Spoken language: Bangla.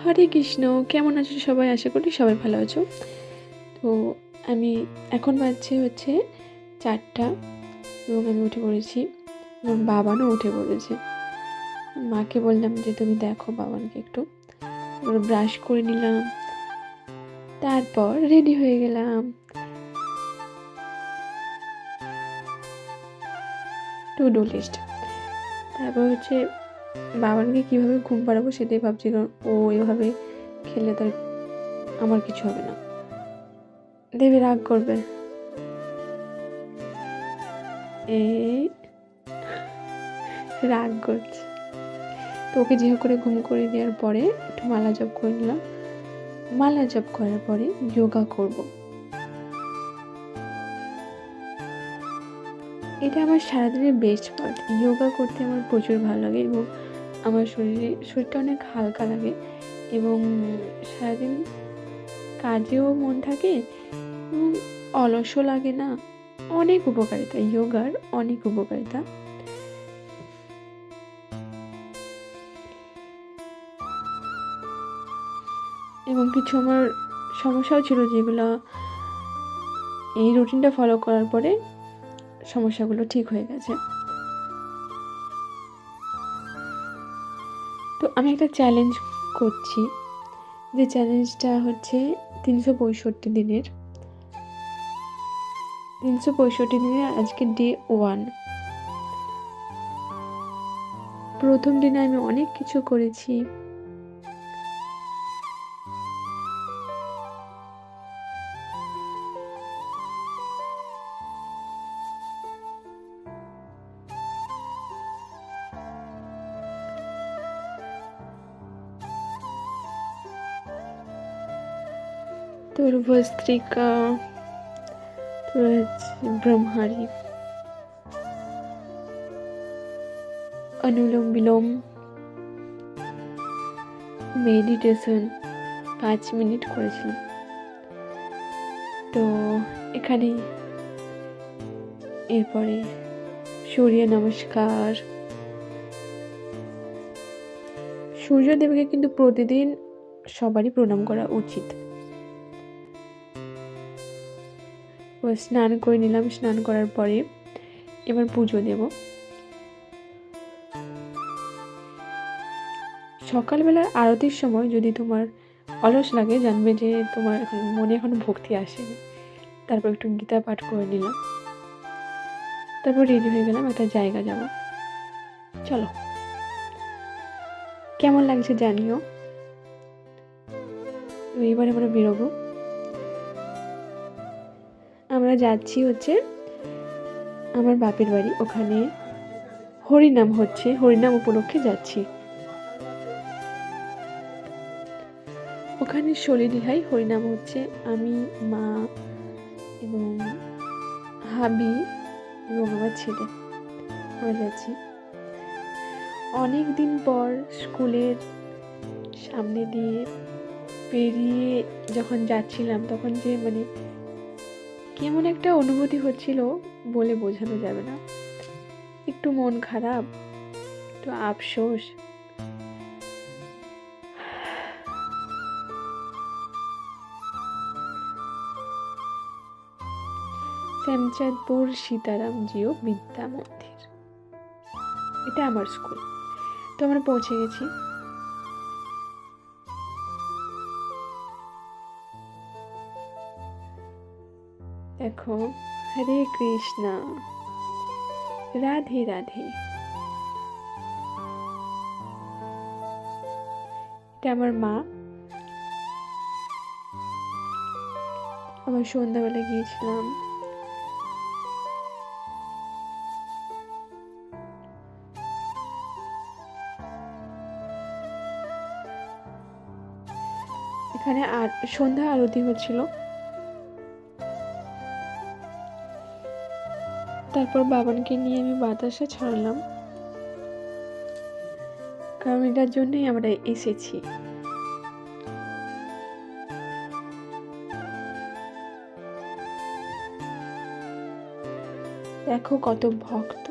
হরে কৃষ্ণ, কেমন আছো সবাই? আশা করি সবাই ভালো আছো। তো আমি এখন বাজছে হচ্ছে 4টা এবং আমি উঠে পড়েছি এবং বাবানও উঠে পড়েছে। মাকে বললাম যে তুমি দেখো বাবানকে একটু। ব্রাশ করে নিলাম, তারপর রেডি হয়ে গেলাম। To do list. তারপর হচ্ছে বাবানকে কীভাবে ঘুম পাড়াবো সেটাই ভাবছি, কারণ ও এভাবে খেলে তার আমার কিছু হবে না, দেবে রাগ করবে। এই রাগ করছে। তো ওকে যেভাবে করে ঘুম করে দেওয়ার পরে একটু মালা জপ করে নিলাম। মালা জপ করার পরে যোগা করব। এটা আমার সারাদিনের বেস্ট পার্ট। যোগা করতে আমার প্রচুর ভালো লাগে এবং আমার শরীরটা অনেক হালকা লাগে এবং সারাদিন কাজেও মন থাকে এবং অলসও লাগে না। অনেক উপকারিতা, যোগার অনেক উপকারিতা। এবং কিছু আমার সমস্যাও ছিল, যেগুলো এই রুটিনটা ফলো করার পরে সমস্যাগুলো ঠিক হয়ে গেছে। তো আমি একটা চ্যালেঞ্জ করছি, যে চ্যালেঞ্জটা হচ্ছে 365 দিনের। 365 দিনের আজকে ডে 1। প্রথম দিনে আমি অনেক কিছু করেছি। তোর ভস্ত্রিকা, তোর ব্রহ্মারি, অনুলোম বিলোম, মেডিটেশন 5 মিনিট করেছিলাম। তো এখানে এরপরে সূর্য নমস্কার। সূর্যদেবকে কিন্তু প্রতিদিন সবারই প্রণাম করা উচিত। স্নান করে নিলাম। স্নান করার পরে এবার পুজো দেব। সকালবেলার আরতির সময় যদি তোমার অলস লাগে, জানবে যে তোমার মনে এখনো ভক্তি আসেনি। তারপর একটু গীতা পাঠ করে নিলাম, তারপর রেডি হয়ে গেলাম, একটা জায়গা যাব। চলো, কেমন লাগছে জানিও। এবার আমরা বেরোবো। আমরা যাচ্ছি হচ্ছে আমার বাপের বাড়ি, ওখানে হরিনাম হচ্ছে, হরিনাম উপলক্ষে যাচ্ছি। ওখানে শলিডিহাই হরিনাম হচ্ছে। আমি, মা এবং হাবি এবং আমার ছেলে আমরা যাচ্ছি। অনেক দিন পর স্কুলের সামনে দিয়ে পেরিয়ে যখন যাচ্ছিলাম, তখন যে কেমন একটা অনুভূতি হচ্ছিল বলে বোঝানো যাবে না। একটু মন খারাপ, একটু আফসোস। শ্যামচাঁদপুর সীতারাম জিও বিদ্যা মন্দির, এটা আমার স্কুল। তো আমরা পৌঁছে গেছি। দেখো, হরে কৃষ্ণ, রাধে রাধে। এটা আমার মা। আবার সন্ধ্যাবেলা গিয়েছিলাম। এখানে সন্ধ্যা আরতি হচ্ছিল। তারপর বাবানকে নিয়ে আমি বাতাসা ছড়ালাম, কারণ এটার জন্যই আমরা এসেছি। দেখো কত ভক্ত।